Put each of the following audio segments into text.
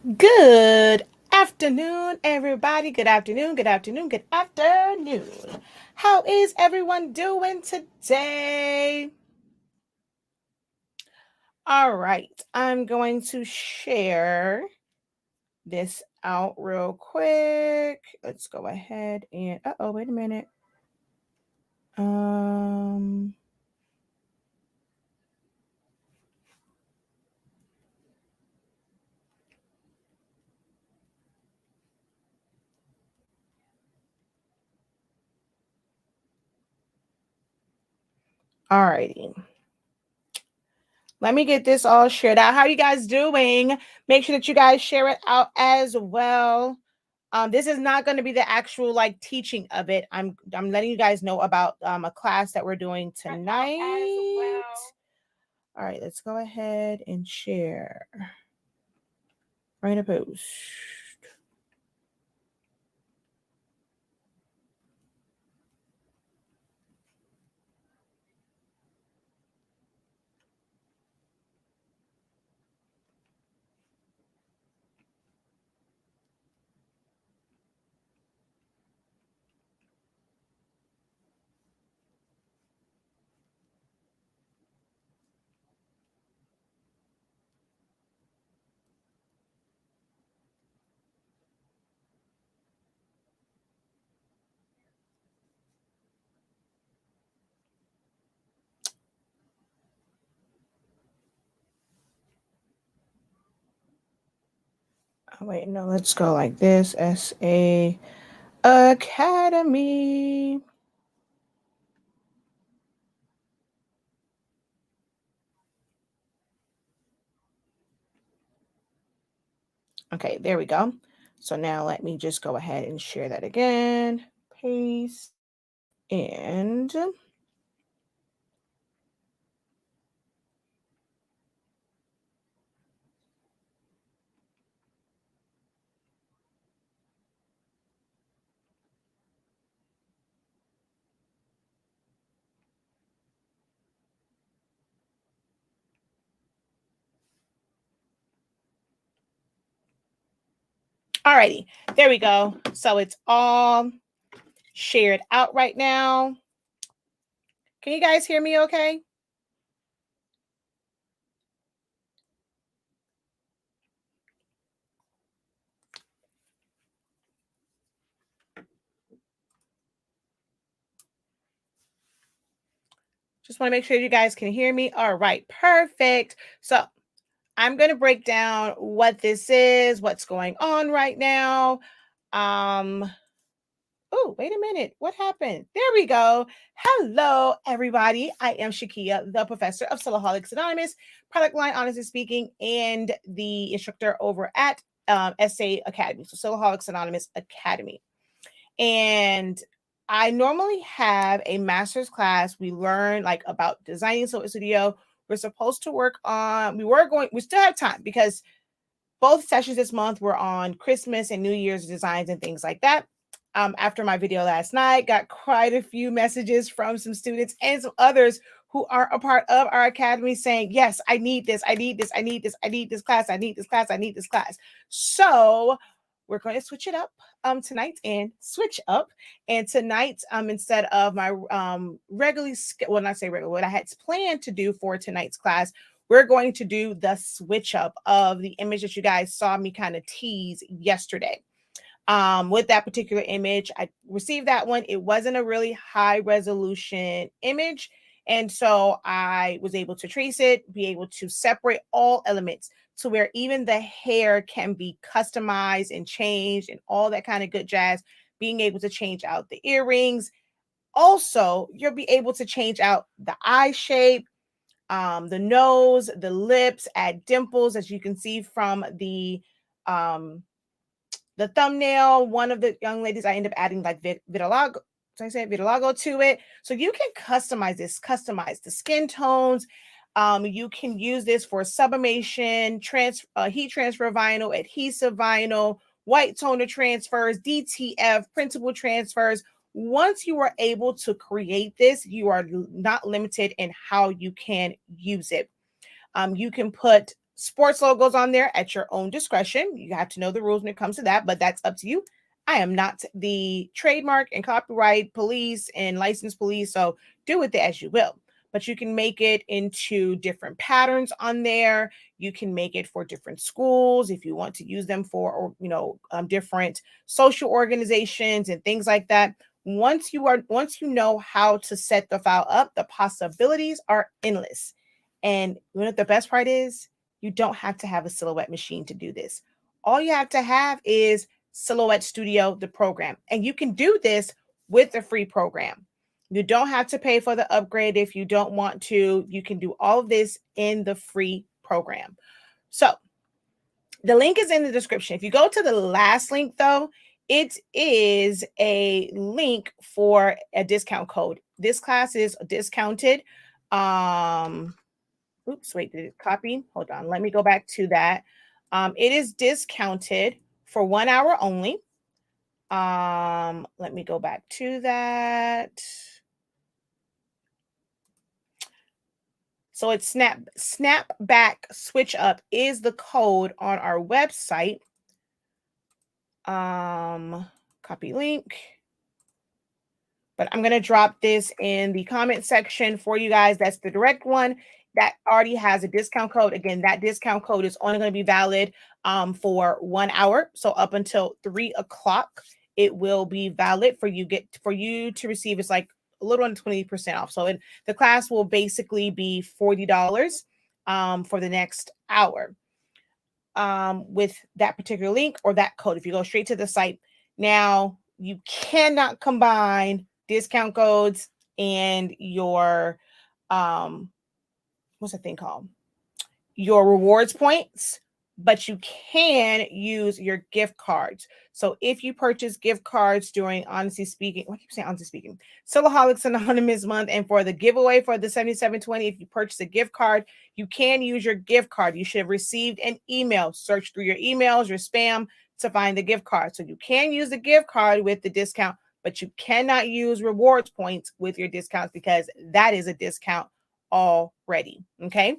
Good afternoon, everybody. Good afternoon, good afternoon, good afternoon. How is everyone doing today? All right, I'm going to share this out real quick. Let's go ahead and, wait a minute. Um, all righty. Let me get this all shared out. How are you guys doing? Make sure that you guys share it out as well. This is not going to be the actual like teaching of it. I'm letting you guys know about a class that we're doing tonight. Well. All right, let's go ahead and share. Write a post. Oh, wait, no, let's go like this. SA Academy. Okay, there we go. So now let me just go ahead and share that again. Paste and alrighty, there we go. So it's all shared out right now. Can you guys hear me okay? Just want to make sure you guys can hear me. All right, perfect. So I'm going to break down what this is, what's going on right now. Oh, wait a minute. What happened? There we go. Hello, everybody. I am Shakia, the professor of Soloholics Anonymous, product line honestly speaking, and the instructor over at SA Academy, so Soloholics Anonymous Academy. And I normally have a master's class. We learn like about designing Solar Studio. We're supposed to work on, we still have time because both sessions this month were on Christmas and New Year's designs and things like that. After my video last night, got quite a few messages from some students and some others who are a part of our academy saying, yes, I need this, I need this, I need this, I need this class, I need this class, I need this class. So we're going to switch it up tonight and switch up. And tonight, instead of my regularly, well, not say regular, what I had planned to do for tonight's class, we're going to do the switch up of the image that you guys saw me kind of tease yesterday. With that particular image, I received that one. It wasn't a really high resolution image. And so I was able to trace it, be able to separate all elements to where even the hair can be customized and changed and all that kind of good jazz, being able to change out the earrings. Also, you'll be able to change out the eye shape, the nose, the lips, add dimples, as you can see from the thumbnail. One of the young ladies, I end up adding like vitiligo. So I say vitiligo to it. So you can customize this, customize the skin tones. You can use this for sublimation, heat transfer vinyl, adhesive vinyl, white toner transfers, DTF, printable transfers. Once you are able to create this, you are not limited in how you can use it. You can put sports logos on there at your own discretion. You have to know the rules when it comes to that, but that's up to you. I am not the trademark and copyright police and license police, so do with it as you will. But you can make it into different patterns on there. You can make it for different schools if you want to use them for, or different social organizations and things like that. Once you know how to set the file up, the possibilities are endless. And you know what the best part is? You don't have to have a Silhouette machine to do this. All you have to have is Silhouette Studio, the program. And you can do this with the free program. You don't have to pay for the upgrade if you don't want to. You can do all of this in the free program. So the link is in the description. If you go to the last link, though, it is a link for a discount code. This class is discounted. Oops, wait, did it copy? Hold on. Let me go back to that. It is discounted for 1 hour only. Let me go back to that. So it's Snapback Switch Up is the code on our website. Copy link. But I'm going to drop this in the comment section for you guys. That's the direct one that already has a discount code. Again, that discount code is only going to be valid for 1 hour. So up until 3 o'clock, it will be valid for you to receive. It's like a little under 20% off. So the class will basically be $40 for the next hour with that particular link or that code. If you go straight to the site, now you cannot combine discount codes and your what's that thing called? Your rewards points, but you can use your gift cards. So if you purchase gift cards during Honestly Speaking, what do you say Honestly Speaking? Silaholics Anonymous month, and for the giveaway for the 7720, if you purchase a gift card, you can use your gift card. You should have received an email. Search through your emails, your spam to find the gift card. So you can use the gift card with the discount, but you cannot use rewards points with your discounts because that is a discount already. Okay.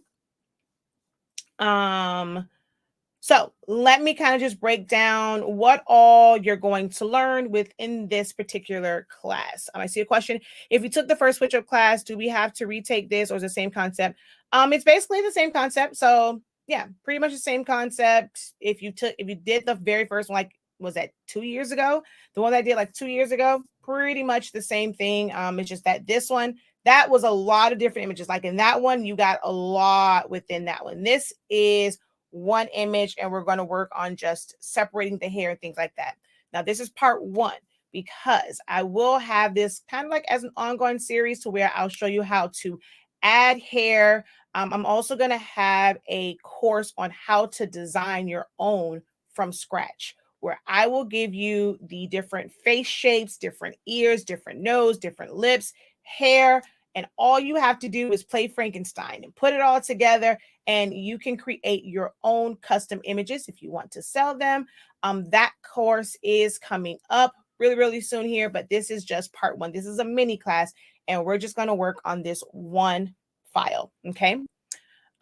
So let me kind of just break down what all you're going to learn within this particular class. I see a question. If you took the first switch up class, do we have to retake this, or is it the same concept? It's basically the same concept. So yeah, pretty much the same concept. If you did the very first one, like, was that 2 years ago? The one I did like 2 years ago, pretty much the same thing. It's just that this one, that was a lot of different images. Like in that one, you got a lot within that one. This is one image, and we're going to work on just separating the hair and things like that. Now, this is part one, because I will have this kind of like as an ongoing series to where I'll show you how to add hair. I'm also going to have a course on how to design your own from scratch, where I will give you the different face shapes, different ears, different nose, different lips, hair, and all you have to do is play Frankenstein and put it all together, and you can create your own custom images if you want to sell them. That course is coming up really, really soon here, but this is just part one. This is a mini class, and we're just going to work on this one file. Okay.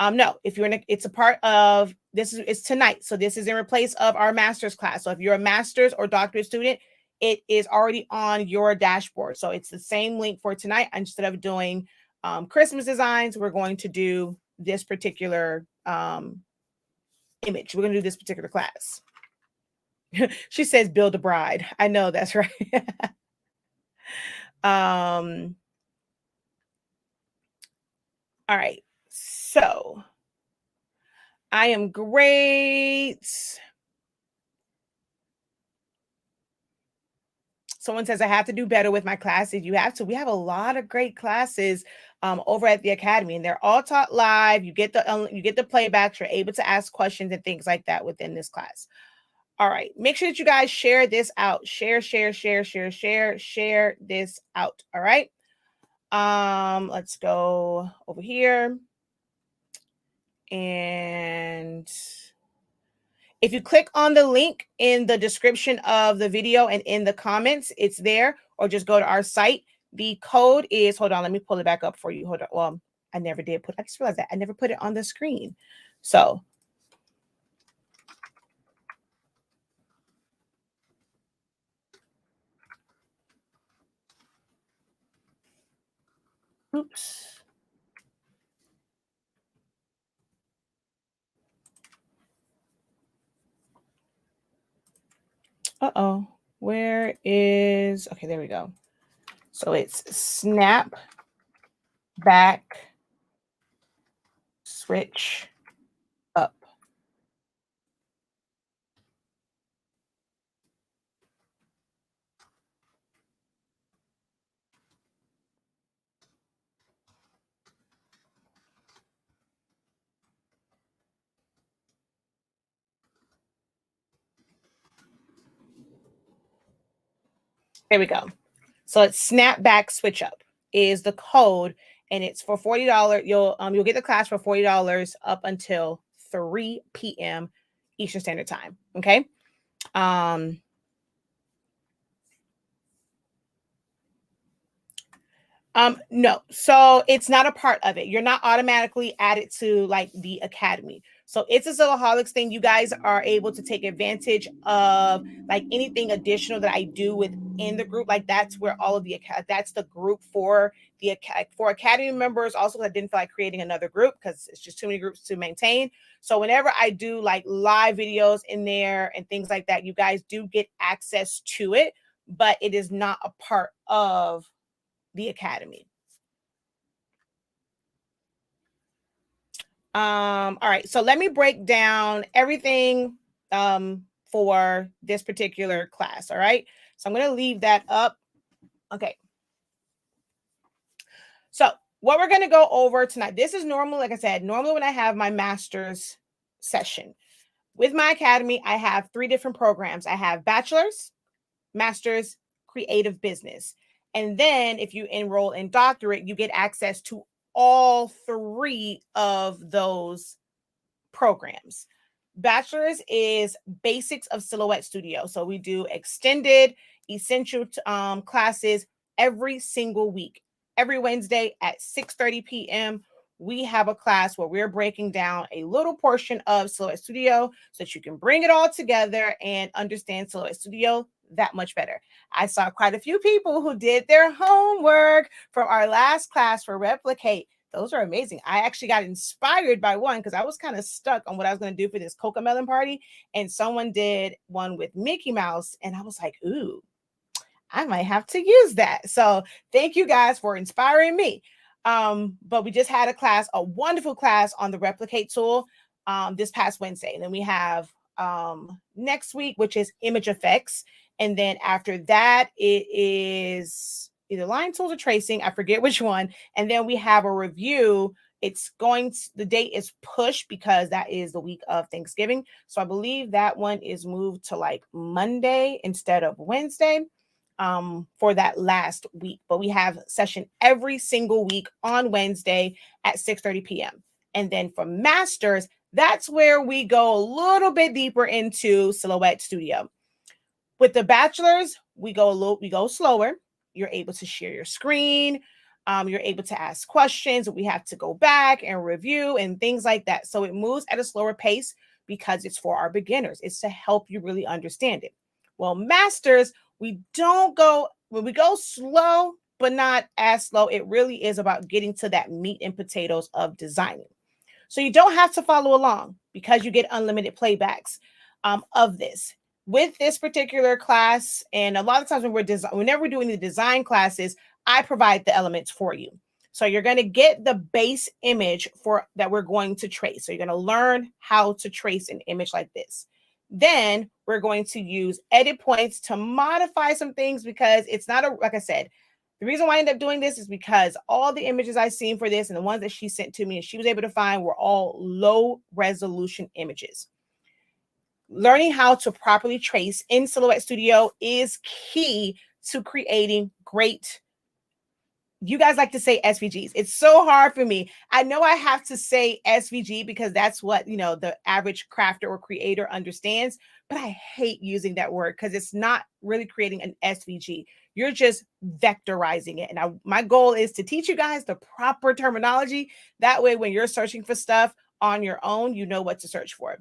No, if you're it's a part of this it's tonight. So this is in replace of our master's class. So if you're a master's or doctorate student, it is already on your dashboard. So it's the same link for tonight. Instead of doing Christmas designs, we're going to do this particular image. We're going to do this particular class. She says, build a bride. I know, that's right. All right. So I am great. Someone says I have to do better with my classes. You have to. We have a lot of great classes over at the Academy, and they're all taught live. You get the playbacks. You're able to ask questions and things like that within this class. All right. Make sure that you guys share this out. Share this out. All right. Let's go over here. And if you click on the link in the description of the video and in the comments, it's there, or just go to our site. The code is, hold on, let me pull it back up for you. Hold on. Well, I just realized that I never put it on the screen. So Oops. Uh-oh. Where is, okay, there we go. So it's snap back switch up. There we go. So it's snapback switch up is the code, and it's for $40. You'll get the class for $40 up until 3 p.m. Eastern Standard Time. Okay. Um, no, so it's not a part of it. You're not automatically added to like the academy. So it's a Soloholics thing. You guys are able to take advantage of like anything additional that I do within the group. Like that's where all of the that's the group for the for academy members. Also, I didn't feel like creating another group because it's just too many groups to maintain. So whenever I do like live videos in there and things like that, you guys do get access to it, but it is not a part of the academy. All right, so let me break down everything for this particular class. All right, so I'm going to leave that up. Okay, so what we're going to go over tonight, this is normal. Like I said, normally when I have my master's session with my academy, I have 3 different programs. I have bachelor's, master's, creative business. And then if you enroll in doctorate, you get access to all 3 of those programs. Bachelor's is basics of silhouette studio. So we do extended essential classes every single week. Every Wednesday at 6:30 p.m. we have a class where we're breaking down a little portion of silhouette studio so that you can bring it all together and understand silhouette studio that much better. I saw quite a few people who did their homework from our last class for Replicate. Those are amazing. I actually got inspired by one because I was kind of stuck on what I was going to do for this Cocomelon party. And someone did one with Mickey Mouse. And I was like, ooh, I might have to use that. So thank you guys for inspiring me. But we just had a class, a wonderful class on the Replicate tool this past Wednesday. And then we have next week, which is image effects. And then after that, it is either line tools or tracing. I forget which one. And then we have a review. It's going to, the date is pushed because that is the week of Thanksgiving. So I believe that one is moved to like Monday instead of Wednesday for that last week. But we have session every single week on Wednesday at 6:30 p.m. And then for masters, that's where we go a little bit deeper into Silhouette Studio. With the bachelors, we go slower. You're able to share your screen. You're able to ask questions. We have to go back and review and things like that. So it moves at a slower pace because it's for our beginners. It's to help you really understand it. Well, masters, we don't go, when we go slow, but not as slow. It really is about getting to that meat and potatoes of designing. So you don't have to follow along because you get unlimited playbacks of this. With this particular class, and a lot of times when whenever we're doing the design classes, I provide the elements for you. So you're going to get the base image for that we're going to trace. So you're going to learn how to trace an image like this. Then we're going to use edit points to modify some things because it's not a, like I said, the reason why I ended up doing this is because all the images I've seen for this and the ones that she sent to me and she was able to find were all low resolution images. Learning how to properly trace in Silhouette Studio is key to creating great, you guys like to say SVGs. It's so hard for me. I know I have to say SVG because that's what, you know, the average crafter or creator understands, but I hate using that word because it's not really creating an SVG. You're just vectorizing it. And my goal is to teach you guys the proper terminology. That way, when you're searching for stuff on your own, you know what to search for.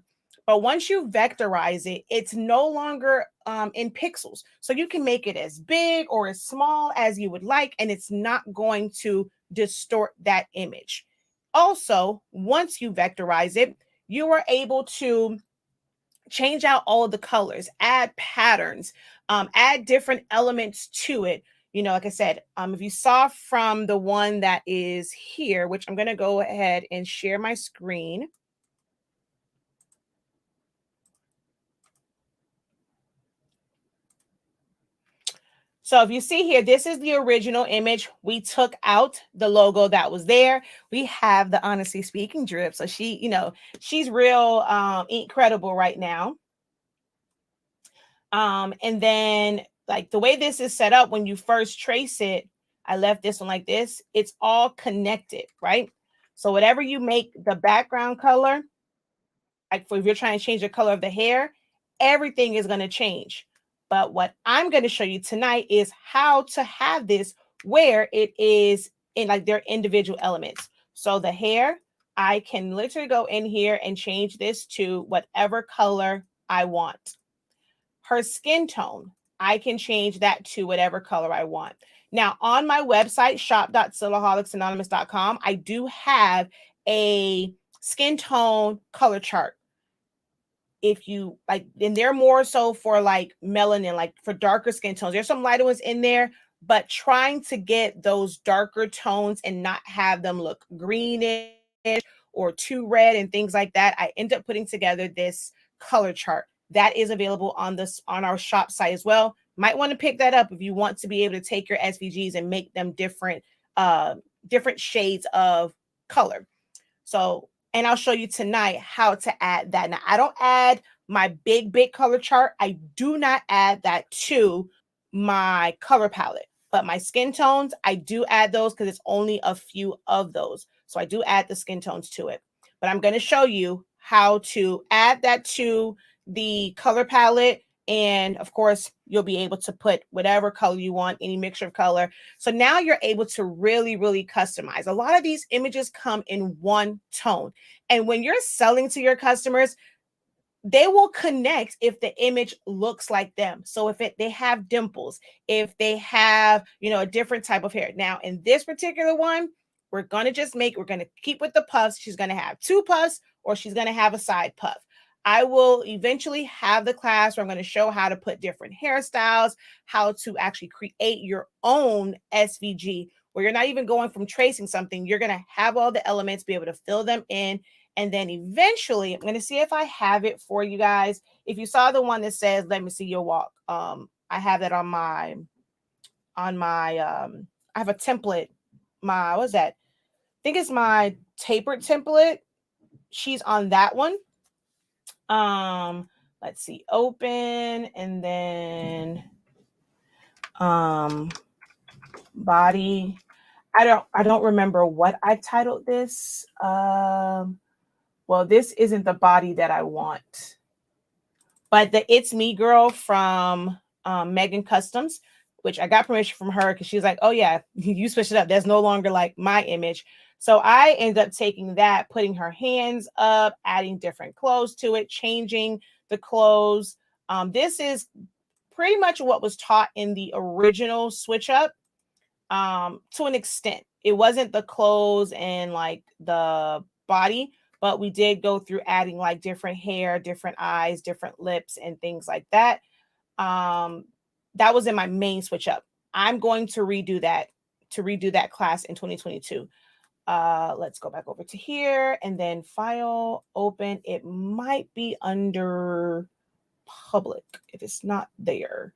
But once you vectorize it, it's no longer in pixels. So you can make it as big or as small as you would like, and it's not going to distort that image. Also, once you vectorize it, you are able to change out all of the colors, add patterns, add different elements to it. You know, like I said, if you saw from the one that is here, which I'm going to go ahead and share my screen. So if you see here, this is the original image. We took out the logo that was there. We have the Honestly Speaking drip. So she, you know, she's real incredible right now. And then like the way this is set up, when you first trace it, I left this one like this. It's all connected, right? So whatever you make the background color, like for if you're trying to change the color of the hair, everything is going to change. But what I'm going to show you tonight is how to have this where it is in like their individual elements. So the hair, I can literally go in here and change this to whatever color I want. Her skin tone, I can change that to whatever color I want. Now, on my website, shop.silaholics.anonymous.com, I do have a skin tone color chart. If you like, and they're more so for like melanin, like for darker skin tones. There's some lighter ones in there, but trying to get those darker tones and not have them look greenish or too red and things like that, I end up putting together this color chart that is available on our shop site as well. Might want to pick that up if you want to be able to take your SVGs and make them different shades of color. So, and I'll show you tonight how to add that. Now, I don't add my big color chart. I do not add that to my color palette, but my skin tones, I do add those because it's only a few of those. So I do add the skin tones to it, but I'm going to show you how to add that to the color palette. And of course, you'll be able to put whatever color you want, any mixture of color. So now you're able to really, really customize. A lot of these images come in one tone. And when you're selling to your customers, they will connect if the image looks like them. So if they have dimples, if they have, you know, a different type of hair. Now, in this particular one, we're going to keep with the puffs. She's going to have 2 puffs or she's going to have a side puff. I will eventually have the class where I'm going to show how to put different hairstyles, how to actually create your own SVG, where you're not even going from tracing something. You're going to have all the elements, be able to fill them in. And then eventually, I'm going to see if I have it for you guys. If you saw the one that says, let me see your walk. I have that I have a template. What's that? I think it's my tapered template. She's on that one. Let's see, open, and then body. I don't remember what I titled this. Well, this isn't the body that I want, but the It's Me girl from Megan Customs, which I got permission from her because she was like, oh yeah, you switched it up. That's no longer like my image. So I ended up taking that, putting her hands up, adding different clothes to it, changing the clothes. This is pretty much what was taught in the original switch up to an extent. It wasn't the clothes and like the body, but we did go through adding like different hair, different eyes, different lips, and things like that. That was in my main switch up. I'm going to redo that class in 2022. Let's go back over to here and then file, open. It might be under public if it's not there.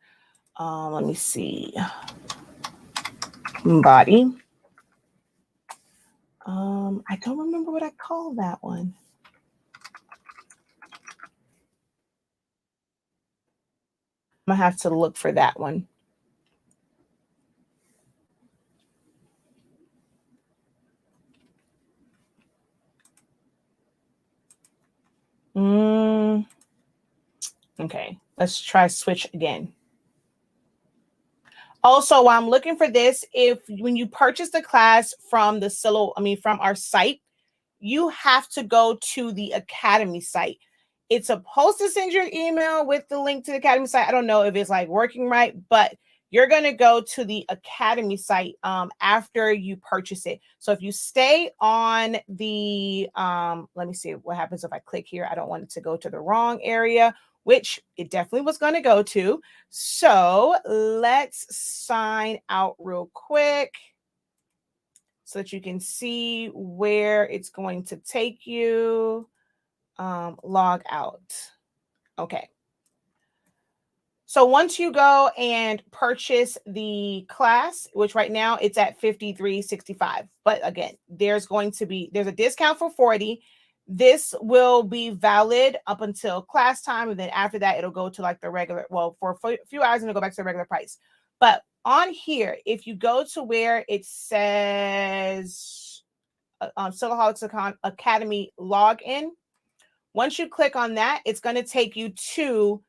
Let me see. Body. I don't remember what I call that one. I'm gonna have to look for that one. Okay, let's try switch again. Also, while I'm looking for this, when you purchase the class from from our site, you have to go to the Academy site. It's supposed to send you an email with the link to the Academy site. I don't know if it's like working right, but you're going to go to the Academy site after you purchase it. So if you stay on the, let me see what happens if I click here. I don't want it to go to the wrong area, which it definitely was going to go to. So let's sign out real quick so that you can see where it's going to take you. Log out. Okay. So once you go and purchase the class, which right now it's at $53.65, but again, there's a discount for 40. This will be valid up until class time, and then after that, it'll go to like the regular. Well, for a few hours, and it'll go back to the regular price. But on here, if you go to where it says Silaholics Academy login, once you click on that, it's going to take you to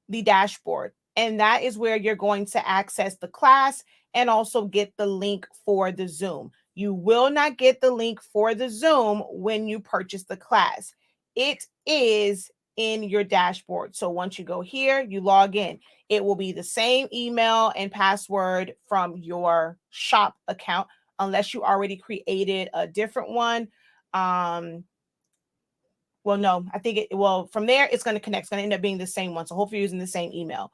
the dashboard. And that is where you're going to access the class and also get the link for the Zoom. You will not get the link for the Zoom when you purchase the class. It is in your dashboard. So once you go here, you log in. It will be the same email and password from your shop account, unless you already created a different one. Well, no, I think from there, it's going to connect. It's going to end up being the same one. So hopefully you're using the same email.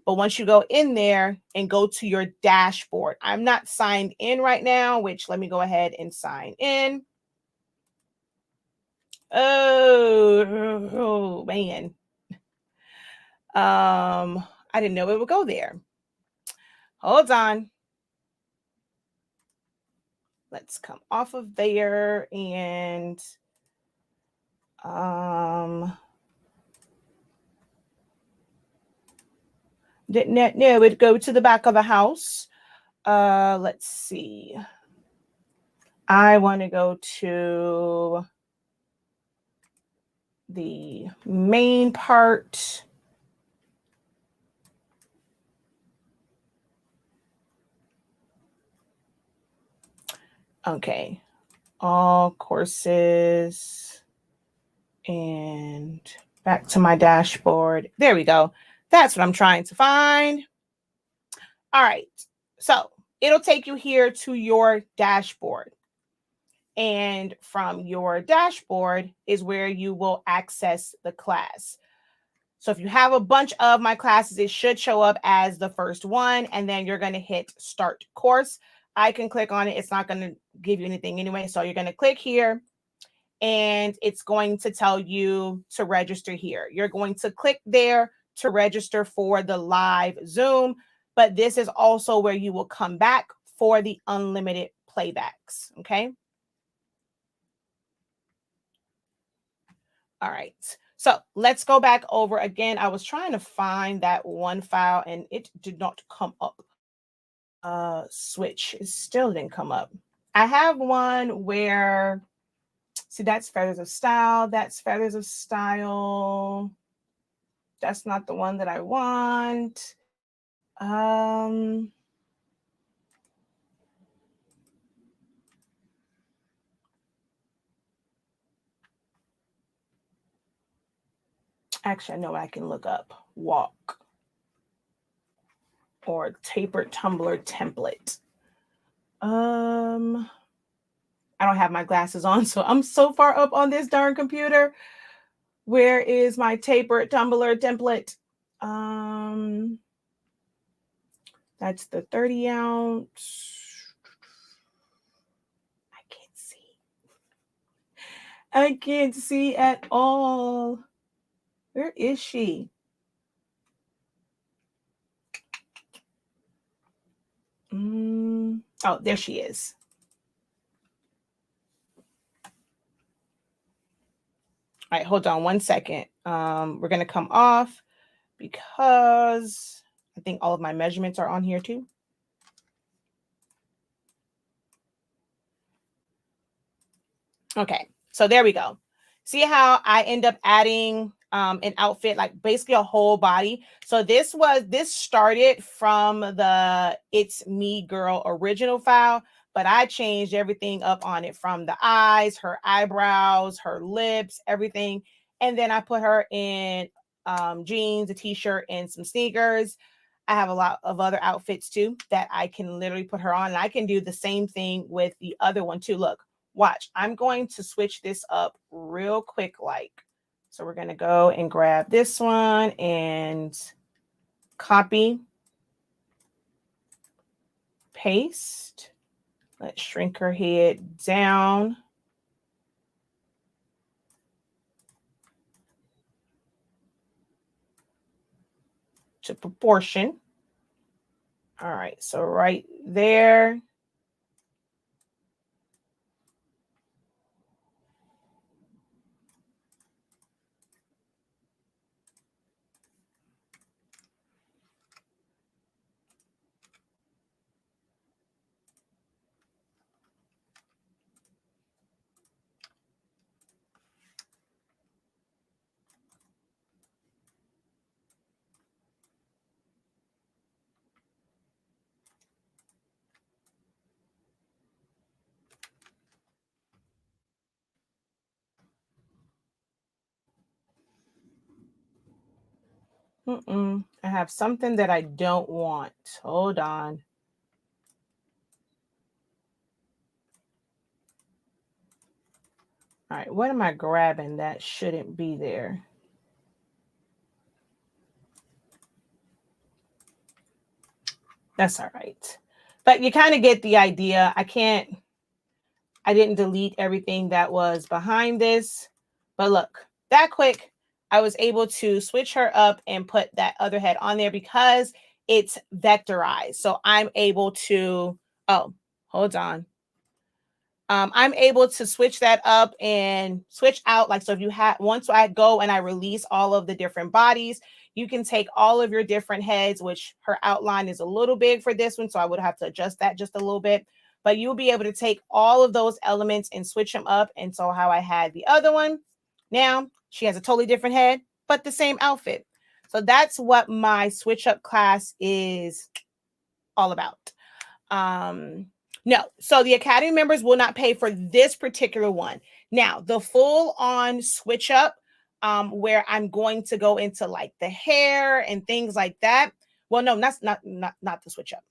But once you go in there and go to your dashboard, I'm not signed in right now, which let me go ahead and sign in. Oh man. I didn't know it would go there. Hold on. Let's come off of there and didn't know it'd go to the back of the house. Let's see. I want to go to the main part. Okay. All courses and back to my dashboard. There we go. That's what I'm trying to find. All right. So it'll take you here to your dashboard. And from your dashboard is where you will access the class. So if you have a bunch of my classes, it should show up as the first one, and then you're going to hit start course. I can click on it. It's not going to give you anything anyway. So you're going to click here, and it's going to tell you to register here. You're going to click there to register for the live Zoom, but this is also where you will come back for the unlimited playbacks. Okay. All right. So let's go back over again. I was trying to find that one file and it did not come up. Switch, it still didn't come up. I have one where, see, that's Feathers of Style. That's Feathers of Style. That's not the one that I want. Actually, I know I can look up walk or tapered tumbler template. I don't have my glasses on, so I'm so far up on this darn computer. Where is my tapered tumbler template? That's the 30 ounce. I can't see. I can't see at all. Where is she? Oh, there she is. All right, hold on one second. We're going to come off because I think all of my measurements are on here too. Okay, so there we go. See how I end up adding an outfit, like basically a whole body. So this started from the It's Me Girl original file, but I changed everything up on it, from the eyes, her eyebrows, her lips, everything. And then I put her in jeans, a t-shirt, and some sneakers. I have a lot of other outfits too that I can literally put her on. And I can do the same thing with the other one too. Look, watch. I'm going to switch this up real quick like. So we're going to go and grab this one and copy, paste. Let's shrink her head down. To proportion. All right, so right there. I have something that I don't want. Hold on. All right, what am I grabbing that shouldn't be there? That's all right. But you kind of get the idea. I didn't delete everything that was behind this. But look, that quick, I was able to switch her up and put that other head on there because it's vectorized. So I'm able to, oh, hold on. I'm able to switch that up and switch out. Like, so if you have, once I go and I release all of the different bodies, you can take all of your different heads, which her outline is a little big for this one. So I would have to adjust that just a little bit, but you'll be able to take all of those elements and switch them up. And so how I had the other one, now she has a totally different head, but the same outfit. So that's what my switch up class is all about. No, so the Academy members will not pay for this particular one. Now, the full on switch up, where I'm going to go into like the hair and things like that. Well, no, that's not the switch up,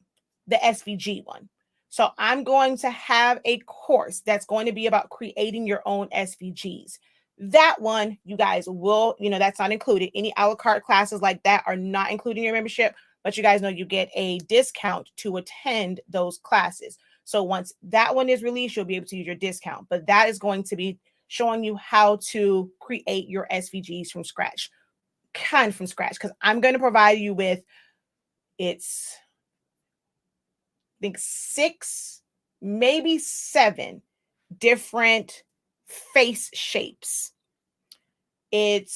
the SVG one. So I'm going to have a course that's going to be about creating your own SVGs. That one, you guys will, that's not included. Any a la carte classes like that are not included in your membership, but you guys know you get a discount to attend those classes. So once that one is released, you'll be able to use your discount. But that is going to be showing you how to create your SVGs from scratch, kind of from scratch, because I'm going to provide you with, it's, I think 6, maybe 7 different face shapes. It's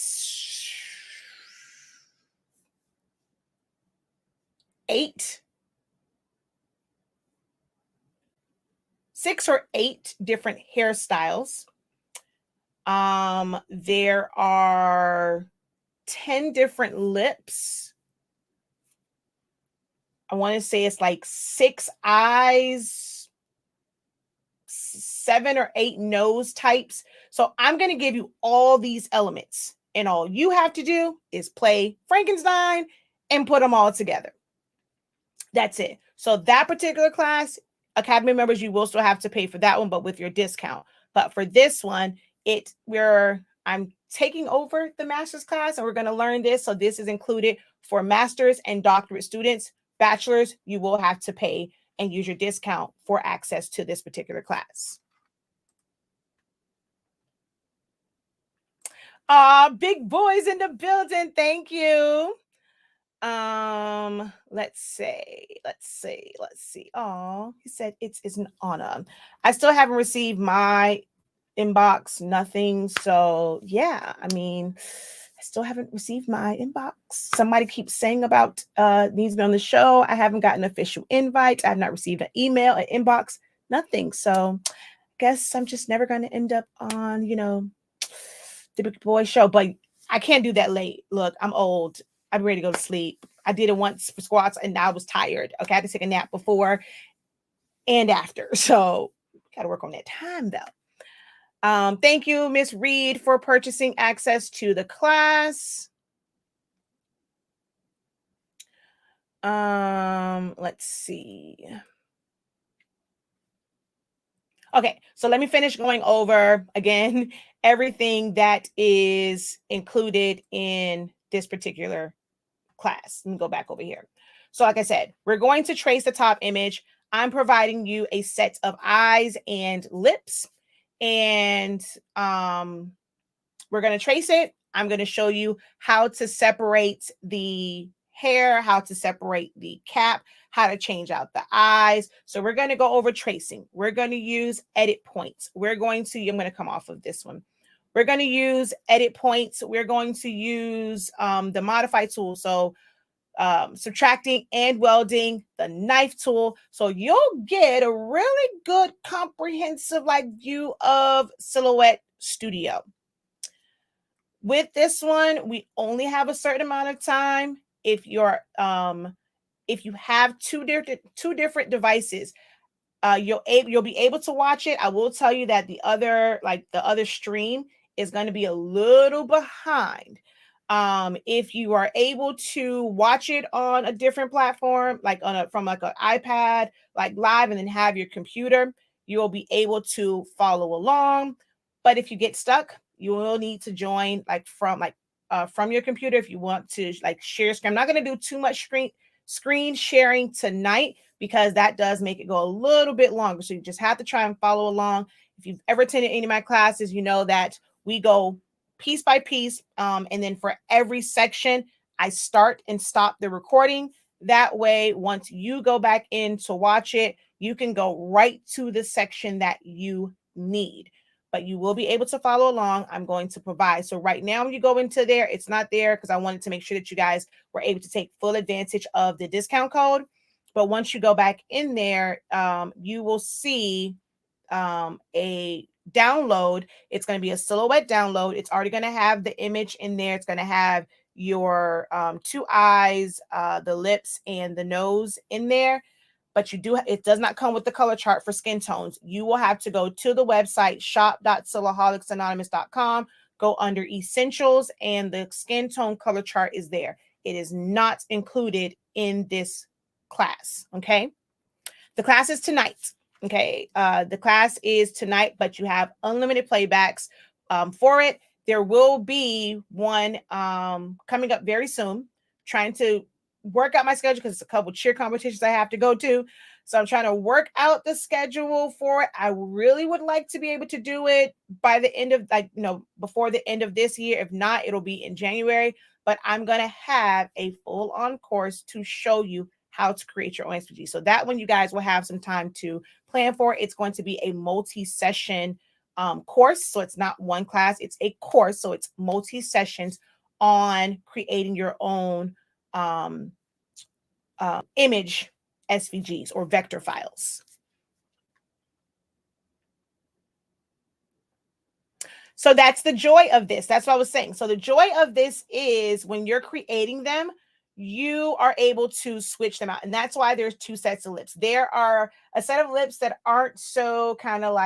6 or 8 different hairstyles. There are 10 different lips. I want to say it's like 6 eyes, 7 or 8 nose types. So I'm going to give you all these elements, and all you have to do is play Frankenstein and put them all together. That's it. So that particular class, Academy members, you will still have to pay for that one, but with your discount. But for this one, I'm taking over the master's class and we're going to learn this. So this is included for master's and doctorate students. Bachelor's, you will have to pay and use your discount for access to this particular class. Big boys in the building. Thank you. Let's see. Oh, he said it's an honor. I still haven't received my inbox, nothing. So yeah, I mean, I still haven't received my inbox. Somebody keeps saying about needs me on the show. I haven't gotten an official invite. I have not received an email, an inbox, nothing. So I guess I'm just never going to end up on, the Big Boy show, but I can't do that late. Look, I'm old. I'm ready to go to sleep. I did it once for squats and I was tired. Okay, I had to take a nap before and after. So got to work on that time though. Thank you, Miss Reed, for purchasing access to the class. Let's see. Okay, so let me finish going over again everything that is included in this particular class. Let me go back over here. So, like I said, we're going to trace the top image. I'm providing you a set of eyes and lips, and we're going to trace it. I'm going to show you how to separate the hair, how to separate the cap, how to change out the eyes. So we're going to go over tracing. We're going to use edit points. I'm going to come off of this one. We're going to use edit points. We're going to use the modify tool. So subtracting and welding, the knife tool. So you'll get a really good comprehensive view of Silhouette Studio. With this one, we only have a certain amount of time. If you have two different devices, you'll be able to watch it. I will tell you that the other stream is going to be a little behind. If you are able to watch it on a different platform, from an iPad, live, and then have your computer, you will be able to follow along. But if you get stuck, you will need to join from your computer if you want to share screen. I'm not going to do too much screen sharing tonight because that does make it go a little bit longer. So you just have to try and follow along. If you've ever attended any of my classes, you know that we go piece by piece. And then for every section, I start and stop the recording. That way, once you go back in to watch it, you can go right to the section that you need. But you will be able to follow along. I'm going to provide. So right now, when you go into there, it's not there because I wanted to make sure that you guys were able to take full advantage of the discount code. But once you go back in there, you will see a download. It's going to be a Silhouette download. It's already going to have the image in there. It's going to have your two eyes, the lips, and the nose in there. But it does not come with the color chart for skin tones. You will have to go to the website shop.silaholics.anonymous.com, go under essentials, and the skin tone color chart is there. It is not included in this class. Okay. The class is tonight. Okay. The class is tonight, but you have unlimited playbacks for it. There will be one coming up very soon, trying to work out my schedule because it's a couple cheer competitions I have to go to. So I'm trying to work out the schedule for it. I really would like to be able to do it by the end of before the end of this year. If not, it'll be in January. But I'm going to have a full-on course to show you how to create your own SVG. So that one you guys will have some time to plan for. It's going to be a multi-session course. So it's not one class, it's a course. So it's multi-sessions on creating your own image SVGs or vector files. So that's the joy of this. That's what I was saying. So the joy of this is when you're creating them, you are able to switch them out. And that's why there's two sets of lips. There are a set of lips that aren't so kind of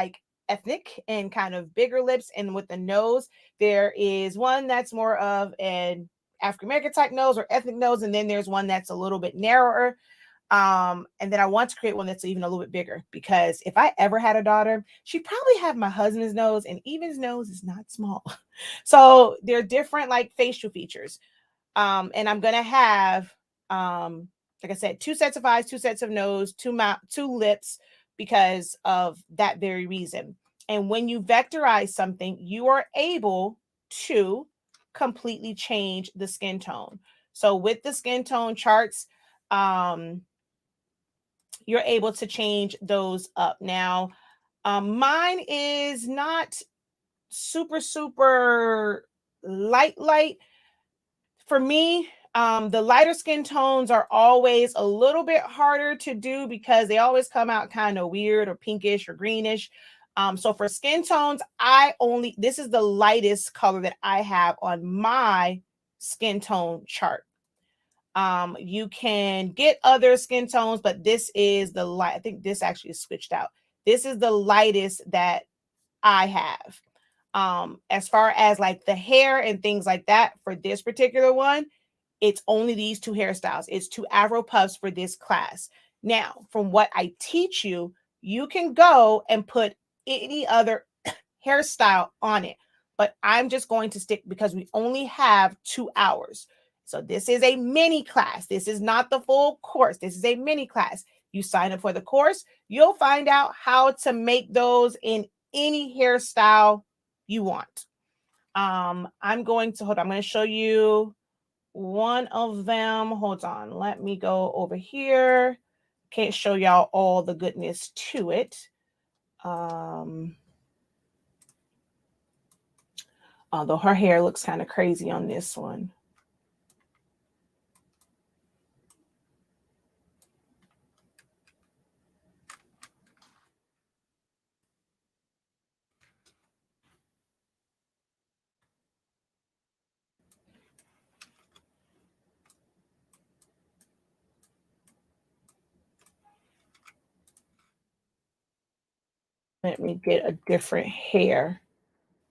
ethnic and kind of bigger lips. And with the nose, there is one that's more of an African-American type nose or ethnic nose. And then there's one that's a little bit narrower. And then I want to create one that's even a little bit bigger because if I ever had a daughter, she'd probably have my husband's nose, and Even's nose is not small. So they're different facial features. And I'm going to have, like I said, two sets of eyes, two sets of nose, two lips because of that very reason. And when you vectorize something, you are able to completely change the skin tone. So with the skin tone charts, you're able to change those up. Now, mine is not super light. For me, the lighter skin tones are always a little bit harder to do because they always come out kind of weird or pinkish or greenish. So for skin tones, this is the lightest color that I have on my skin tone chart. You can get other skin tones, but this is the light. I think this actually is switched out. This is the lightest that I have. As far as like the hair and things like that for this particular one, it's only these two hairstyles. It's two Afro puffs for this class. Now, from what I teach you, you can go and put any other hairstyle on it. But I'm just going to stick because we only have 2 hours. So this is a mini class. This is not the full course. This is a mini class. You sign up for the course, you'll find out how to make those in any hairstyle you want. I'm going to show you one of them. Hold on. Let me go over here. Can't show y'all all the goodness to it. Although her hair looks kind of crazy on this one. Let me get a different hair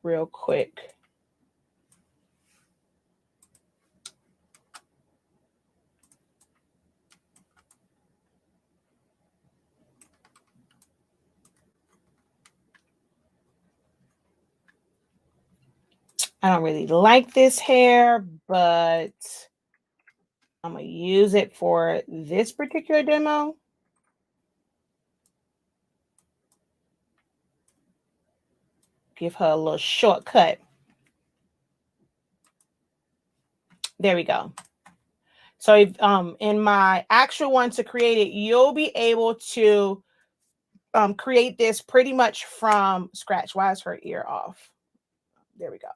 real quick. I don't really like this hair, but I'm going to use it for this particular demo. Give her a little shortcut. There we go. So if, in my actual one to create it, you'll be able to create this pretty much from scratch. Why is her ear off? There we go.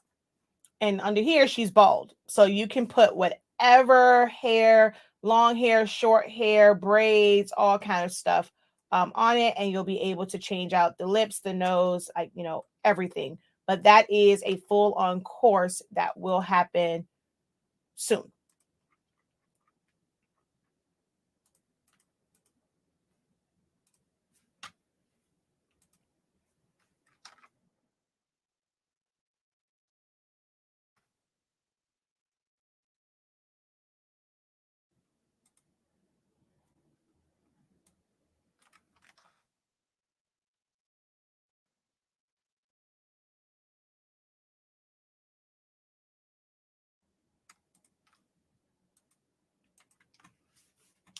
And under here, she's bald. So you can put whatever hair, long hair, short hair, braids, all kind of stuff on it. And you'll be able to change out the lips, the nose, like, you know, everything. But that is a full on course that will happen soon.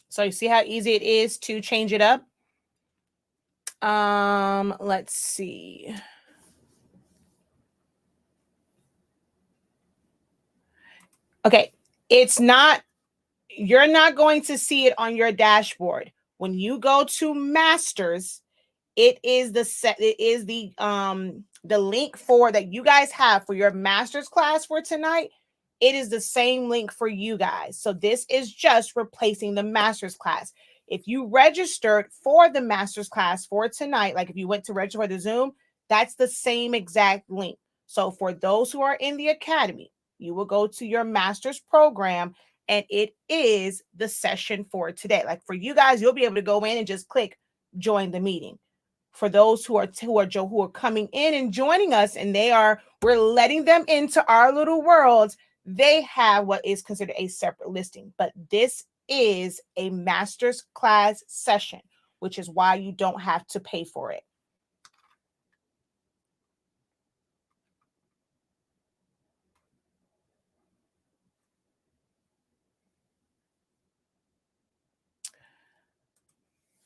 So you see how easy it is to change it up. Let's see. Okay, it's not, you're not going to see it on your dashboard. When you go to masters, it is the link for that you guys have for your master's class for tonight. It is the same link for you guys. So this is just replacing the master's class. If you registered for the master's class for tonight, like if you went to register for the Zoom, that's the same exact link. So for those who are in the academy, you will go to your master's program and it is the session for today. Like for you guys, you'll be able to go in and just click join the meeting. For those who are coming in and joining us, and we're letting them into our little worlds, they have what is considered a separate listing. But this is a master's class session, which is why you don't have to pay for it.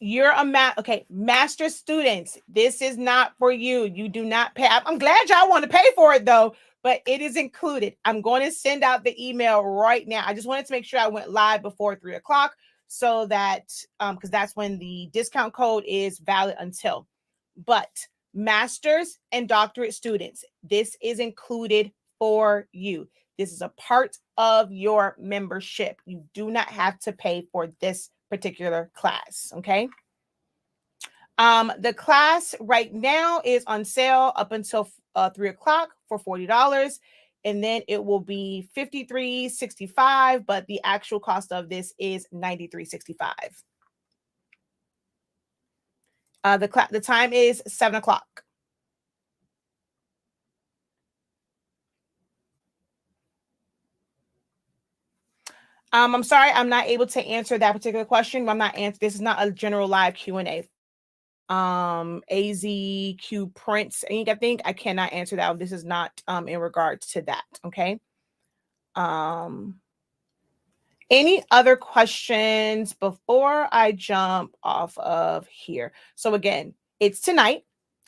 You're master students. This is not for you. You do not pay. I'm glad y'all want to pay for it though, but it is included. I'm going to send out the email right now. I just wanted to make sure I went live before 3:00 so that because that's when the discount code is valid until. But masters and doctorate students, this is included for you. This is a part of your membership. You do not have to pay for this particular class. Okay. The class right now is on sale up until 3:00 for $40. And then it will be $53.65, but the actual cost of this is $93.65. The time is 7:00. I'm sorry, I'm not able to answer that particular question. I'm not answer. This is not a general live Q&A. AZQ Prince, I think I cannot answer that. This is not in regards to that. Okay. Any other questions before I jump off of here? So again, it's tonight.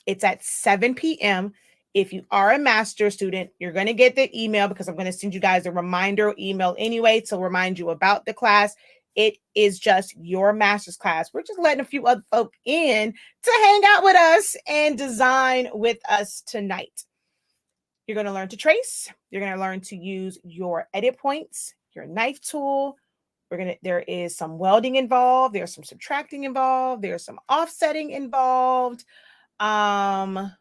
It's at 7 p.m. If you are a master student, you're going to get the email because I'm going to send you guys a reminder email anyway to remind you about the class. It is just your master's class. We're just letting a few other folk in to hang out with us and design with us tonight. You're going to learn to trace. You're going to learn to use your edit points, your knife tool. There is some welding involved. There's some subtracting involved. There's some offsetting involved. And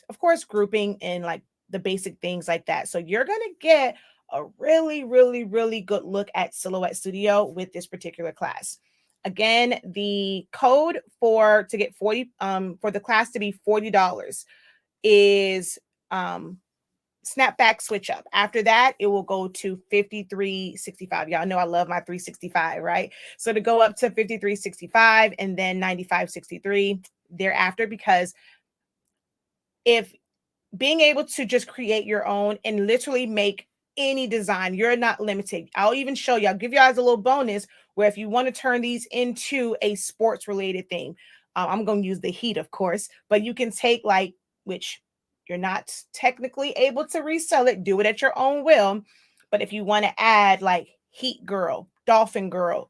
of course, grouping and like the basic things like that. So you're going to get a really, really, really good look at Silhouette Studio with this particular class. Again, the code to get 40 for the class to be $40 is Snapback switch up. After that, it will go to $53.65. Y'all know I love my $365, right? So to go up to $53.65 and then $95.63 thereafter, because if being able to just create your own and literally make any design, you're not limited. I'll even show you, I'll give you guys a little bonus where if you want to turn these into a sports related thing, I'm going to use the heat, of course, but you can take which you're not technically able to resell it, do it at your own will. But if you want to add like Heat Girl, Dolphin Girl,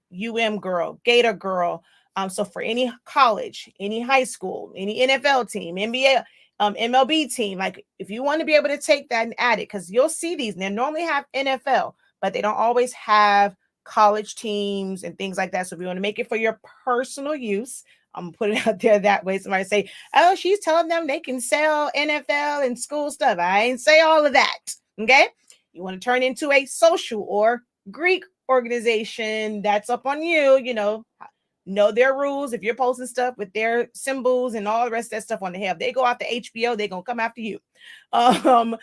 Girl, Gator Girl, so for any college, any high school, any NFL team, NBA, MLB team, like if you want to be able to take that and add it, because you'll see these, and they normally have NFL, but they don't always have college teams and things like that. So if you want to make it for your personal use, I'm gonna put it out there that way. Somebody say, oh, she's telling them they can sell NFL and school stuff. I ain't say all of that. Okay. You want to turn into a social or Greek organization, that's up on you, know their rules. If you're posting stuff with their symbols and all the rest of that stuff on the hell, they go after HBO, they're gonna come after you. But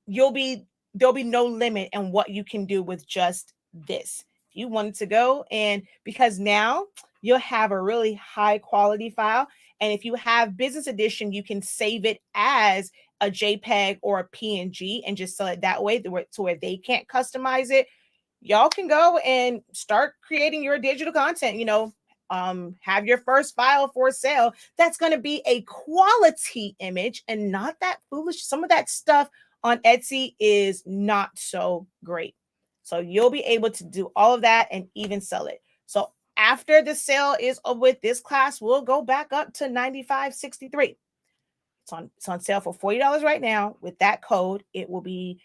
there'll be no limit in what you can do with just this. If you wanted to go, and because now you'll have a really high quality file, and if you have business edition, you can save it as a JPEG or a PNG and just sell it that way to where they can't customize it. Y'all can go and start creating your digital content, have your first file for sale. That's going to be a quality image and not that foolish. Some of that stuff on Etsy is not so great. So you'll be able to do all of that and even sell it. So after the sale is over with, this class will go back up to $95.63. It's on sale for $40 right now. With that code, it will be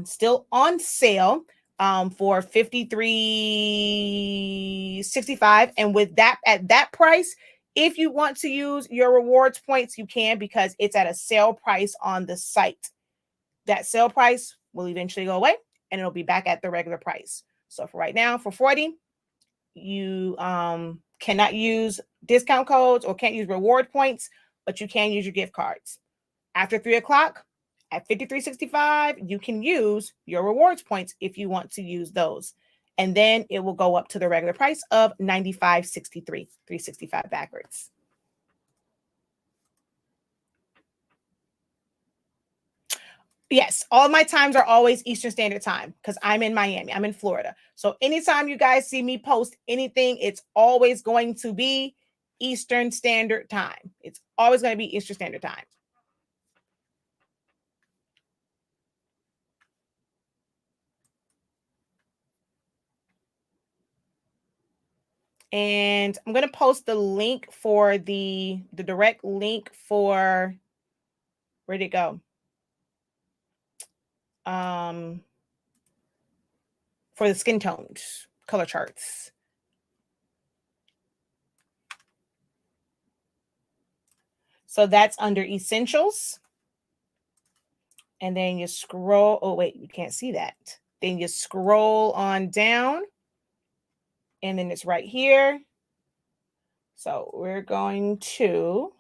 still on sale for $53.65. And with that, at that price, if you want to use your rewards points, you can, because it's at a sale price on the site. That sale price will eventually go away and it'll be back at the regular price. So for right now, for 40, you cannot use discount codes or can't use reward points, but you can use your gift cards. After 3 o'clock at $53.65, you can use your rewards points if you want to use those. And then it will go up to the regular price of $95.63, $365 backwards. Yes, all my times are always Eastern Standard Time because I'm in Miami. I'm in Florida. So anytime you guys see me post anything, it's always going to be Eastern Standard Time. It's always going to be Eastern Standard Time. And I'm going to post the link for the direct link for, where'd it go? For the skin tones color charts. So that's under essentials. And then you scroll. Oh, wait, you can't see that. Then you scroll on down. And then it's right here. So we're going to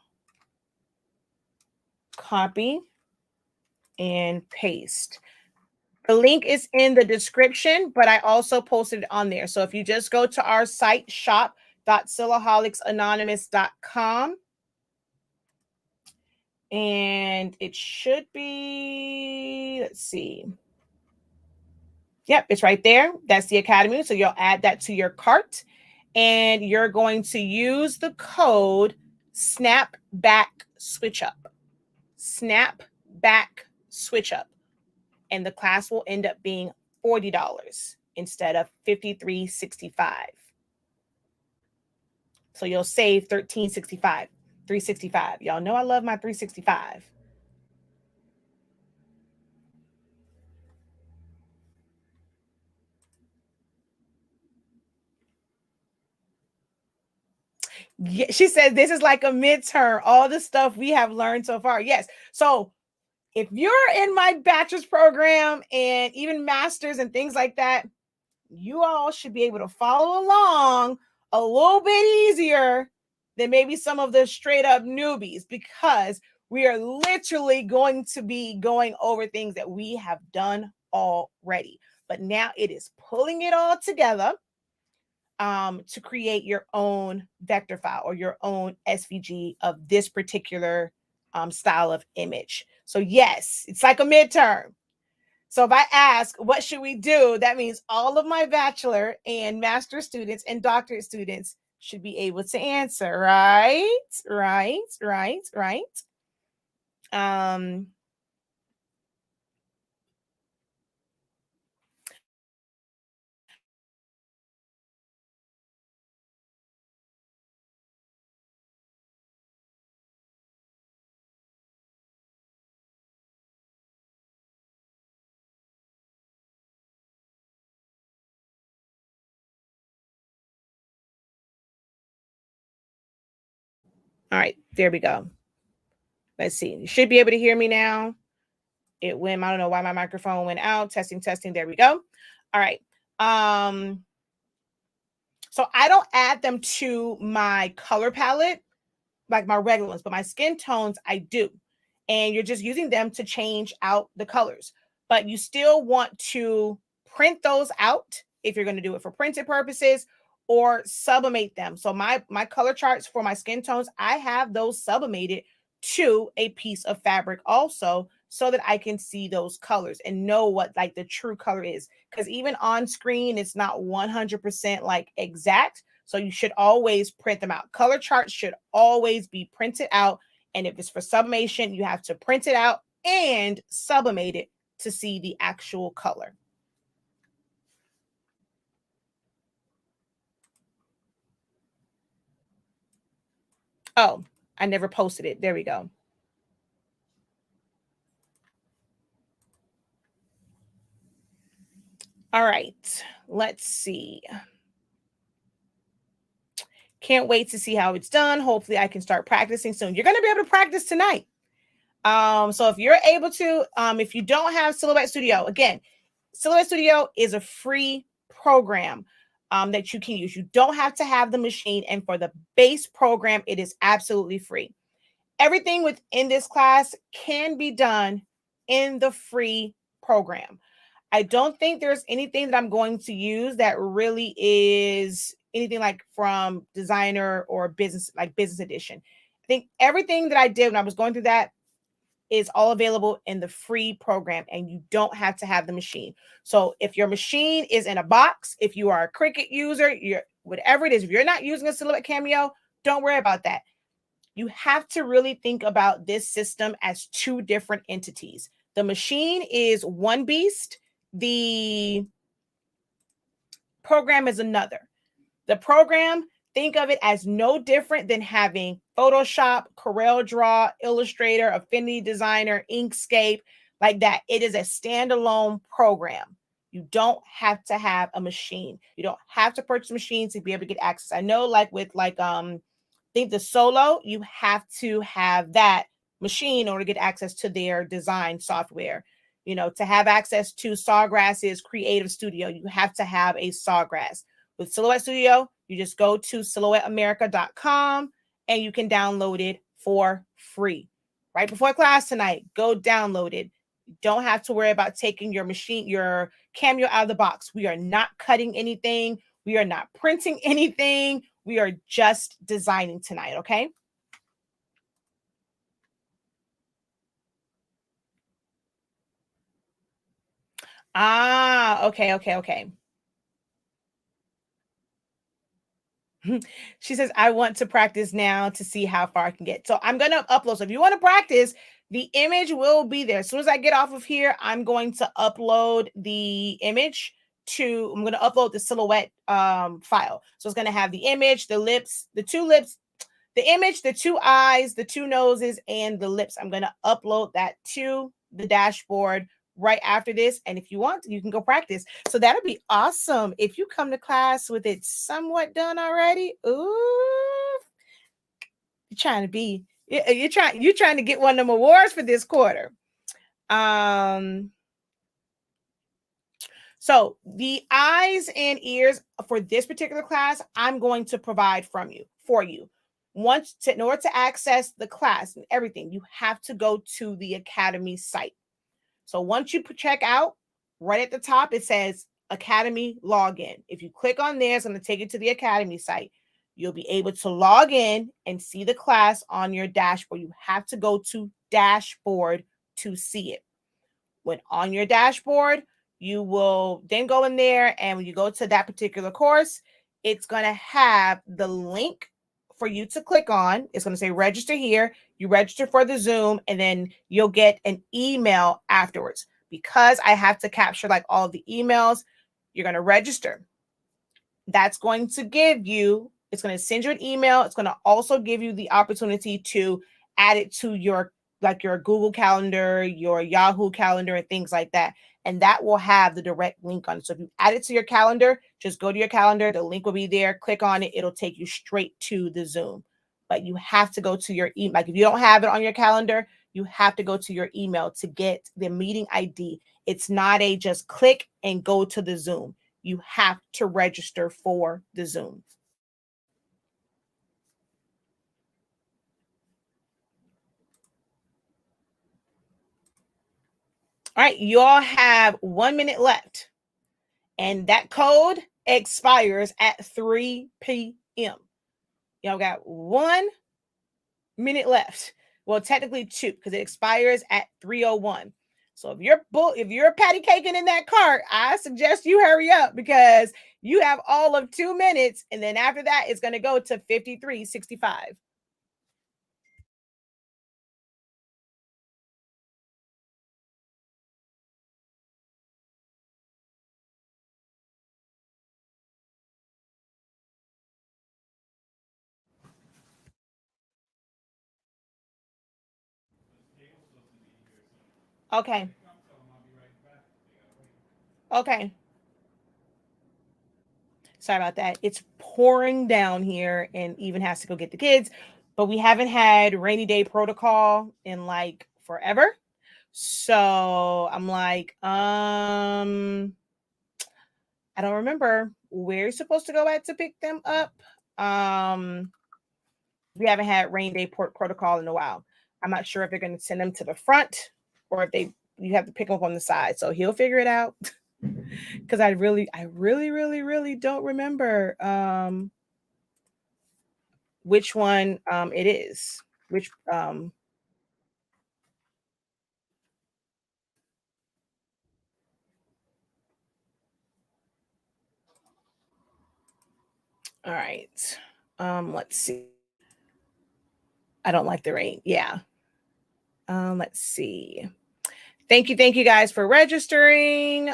copy and paste. The link is in the description, but I also posted it on there. So if you just go to our site, shop.silaholics.anonymous.com, and it should be, let's see. Yep, it's right there. That's the Academy. So you'll add that to your cart, and you're going to use the code Snapback Switch Up. Snapback Switch Up. And the class will end up being $40 instead of $53.65. So you'll save $13.65, $365. Y'all know I love my $365. Yeah, she said this is like a midterm. All the stuff we have learned so far. Yes. So if you're in my bachelor's program and even master's and things like that, you all should be able to follow along a little bit easier than maybe some of the straight up newbies, because we are literally going to be going over things that we have done already. But now it is pulling it all together to create your own vector file or your own SVG of this particular style of image. So yes, it's like a midterm. So if I ask, what should we do? That means all of my bachelor and master students and doctorate students should be able to answer, right? Right. All right, there we go. Let's see. You should be able to hear me now. It went, I don't know why my microphone went out. Testing. There we go. All right. So I don't add them to my color palette like my regular ones, but my skin tones I do. And you're just using them to change out the colors. But you still want to print those out if you're going to do it for printed purposes, or sublimate them. So my color charts for my skin tones, I have those sublimated to a piece of fabric also, so that I can see those colors and know what like the true color is. Because even on screen, it's not 100% like exact. So you should always print them out. Color charts should always be printed out. And if it's for sublimation, you have to print it out and sublimate it to see the actual color. Oh, I never posted it. There we go. All right, let's see. Can't wait to see how it's done. Hopefully I can start practicing soon. You're going to be able to practice tonight. So if you're able to, if you don't have Silhouette Studio, again, Silhouette Studio is a free program that you can use. You don't have to have the machine. And for the base program, it is absolutely free. Everything within this class can be done in the free program. I don't think there's anything that I'm going to use that really is anything like from designer or business, like business edition. I think everything that I did when I was going through that is all available in the free program, and you don't have to have the machine. So if your machine is in a box, if you are a Cricut user, you're whatever it is, if you're not using a Silhouette Cameo, don't worry about that. You have to really think about this system as two different entities. The machine is one beast, the program is another. The program, think of it as no different than having Photoshop, CorelDRAW, Illustrator, Affinity Designer, Inkscape, like that. It is a standalone program. You don't have to have a machine. You don't have to purchase a machine to be able to get access. I know, like with I think the Solo, you have to have that machine in order to get access to their design software. You know, to have access to Sawgrass's Creative Studio, you have to have a Sawgrass. With Silhouette Studio, you just go to silhouetteamerica.com and you can download it for free. Right before class tonight, go download it. Don't have to worry about taking your cameo out of the box. We are not cutting anything. We are not printing anything. We are just designing tonight, okay? Ah, okay, okay, okay. She says, I want to practice now to see how far I can get. So I'm going to upload. So if you want to practice, the image will be there. As soon as I get off of here, I'm going to upload the image I'm going to upload the silhouette file. So it's going to have the image, the lips, the two lips, the image, the two eyes, the two noses, and the lips. I'm going to upload that to the dashboard right after this. And if you want, you can go practice. So that'll be awesome. If you come to class with it somewhat done already, ooh, you're trying to get one of them awards for this quarter. So the eyes and ears for this particular class, I'm going to provide for you. In order to access the class and everything, you have to go to the Academy site. So once you check out, right at the top, it says Academy Login. If you click on there, it's going to take you to the Academy site. You'll be able to log in and see the class on your dashboard. You have to go to Dashboard to see it. When on your dashboard, you will then go in there, and when you go to that particular course, it's going to have the link for you to click on. It's going to say register here. You register for the Zoom, and then you'll get an email afterwards. Because I have to capture like all of the emails, you're going to register. That's going to it's going to send you an email. It's going to also give you the opportunity to add it to your Google Calendar, your Yahoo Calendar, and things like that. And that will have the direct link on it. So if you add it to your calendar, just go to your calendar. The link will be there. Click on it. It'll take you straight to the Zoom. But you have to go to your email. Like if you don't have it on your calendar, you have to go to your email to get the meeting ID. It's not a just click and go to the Zoom. You have to register for the Zoom. All right, you all have 1 minute left, and that code expires at 3 p.m. Y'all got 1 minute left. Well, technically 2, because it expires at 3:01. So if you're patty caking in that cart, I suggest you hurry up, because you have all of 2 minutes, and then after that, it's going to go to 53.65. Okay. Okay. Sorry about that. It's pouring down here, and even has to go get the kids. But we haven't had rainy day protocol in like forever. So I'm like, I don't remember where you're supposed to go at to pick them up. Um, we haven't had rain day protocol in a while. I'm not sure if they're going to send them to the front, or if you have to pick them up on the side. So he'll figure it out. Because I really don't remember which one it is. Which All right. Let's see. I don't like the rain. Yeah. Let's see. Thank you guys for registering.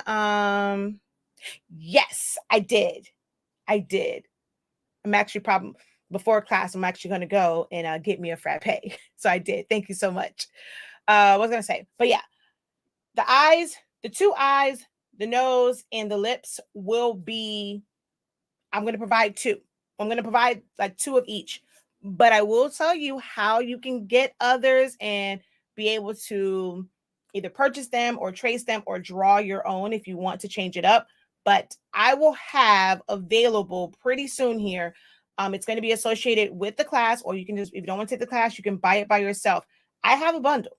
Yes, I did. I did. I'm actually probably before class, I'm actually going to go and get me a frappe. So I did. Thank you so much. What was I going to say? But yeah, the eyes, the two eyes, the nose, and the lips will be, I'm going to provide 2. I'm going to provide like 2 of each. But I will tell you how you can get others and be able to either purchase them or trace them or draw your own if you want to change it up. But I will have available pretty soon here. It's going to be associated with the class, or you can just, if you don't want to take the class, you can buy it by yourself. I have a bundle.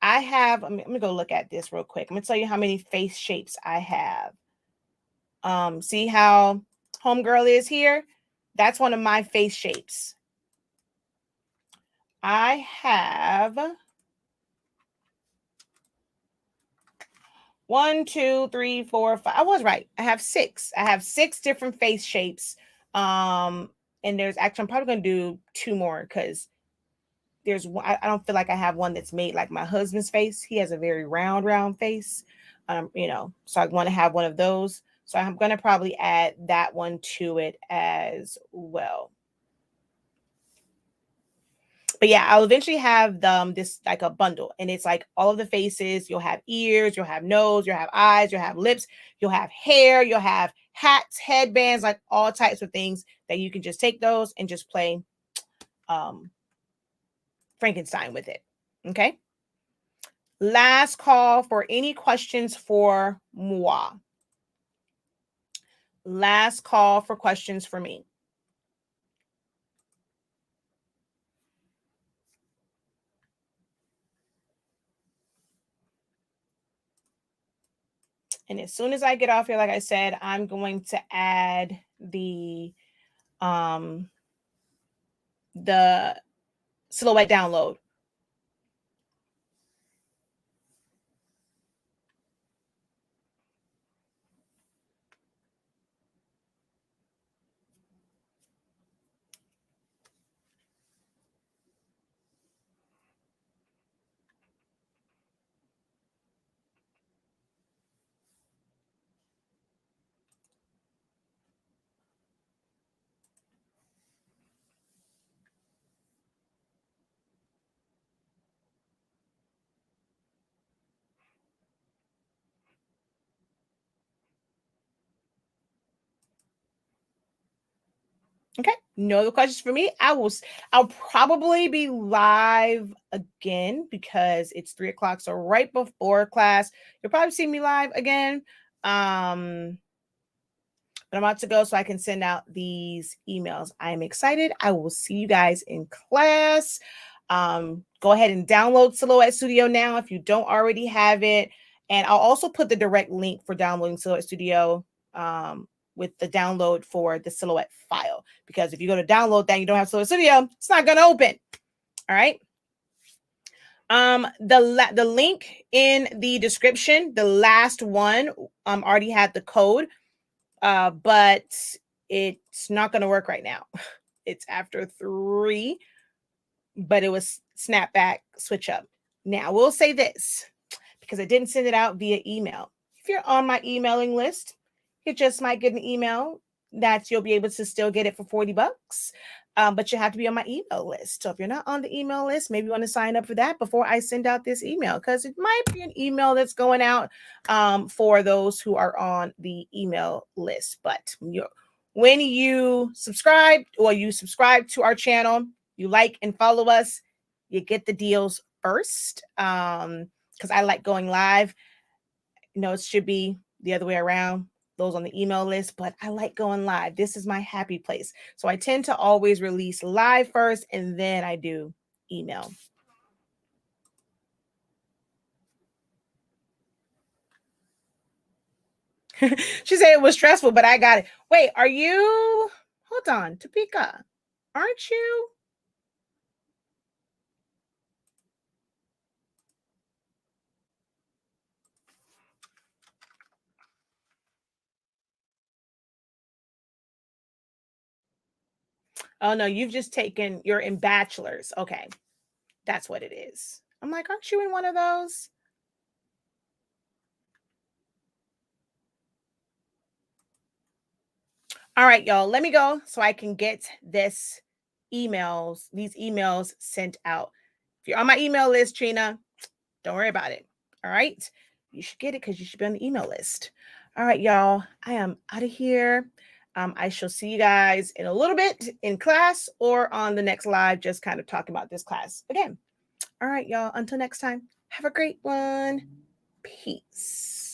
I have, I'm gonna go look at this real quick. I'm gonna tell you how many face shapes I have. See how homegirl is here? That's one of my face shapes. I have 1, 2, 3, 4, 5. I was right. I have 6. I have 6 different face shapes. And there's actually, I'm probably gonna do 2 more because there's one, I don't feel like I have one that's made like my husband's face. He has a very round face. So I want to have one of those. So I'm gonna probably add that one to it as well. But yeah, I'll eventually have this like a bundle, and it's like all of the faces. You'll have ears, you'll have nose, you'll have eyes, you'll have lips, you'll have hair, you'll have hats, headbands, like all types of things that you can just take those and just play Frankenstein with it. Okay. Last call for any questions for moi. Last call for questions for me. And as soon as I get off here, like I said, I'm going to add the silhouette download. Okay. No other questions for me. I'll probably be live again because it's 3 o'clock. So right before class, you'll probably see me live again. But I'm about to go so I can send out these emails. I am excited. I will see you guys in class. Go ahead and download Silhouette Studio now if you don't already have it. And I'll also put the direct link for downloading Silhouette Studio with the download for the Silhouette file. Because if you go to download that and you don't have Silhouette Studio, it's not going to open. All right. The link in the description, the last one, already had the code, but it's not going to work right now. It's after 3, but it was Snapback switch up. Now, we'll say this because I didn't send it out via email. If you're on my emailing list, you just might get an email that you'll be able to still get it for $40. But you have to be on my email list. So if you're not on the email list, maybe you want to sign up for that before I send out this email, because it might be an email that's going out for those who are on the email list. But when you subscribe to our channel, you like and follow us, you get the deals first. Because I like going live. It should be the other way around, those on the email list, but I like going live. This is my happy place. So I tend to always release live first, and then I do email. She said it was stressful, but I got it. Wait, hold on, Topeka, aren't you? Oh no, you've just you're in bachelor's. Okay. That's what it is. I'm like, aren't you in one of those? All right, y'all, let me go so I can get these emails sent out. If you're on my email list, Trina, don't worry about it. All right. You should get it because you should be on the email list. All right, y'all. I am out of here. I shall see you guys in a little bit in class or on the next live, just kind of talking about this class again. All right, y'all. Until next time, have a great one. Peace.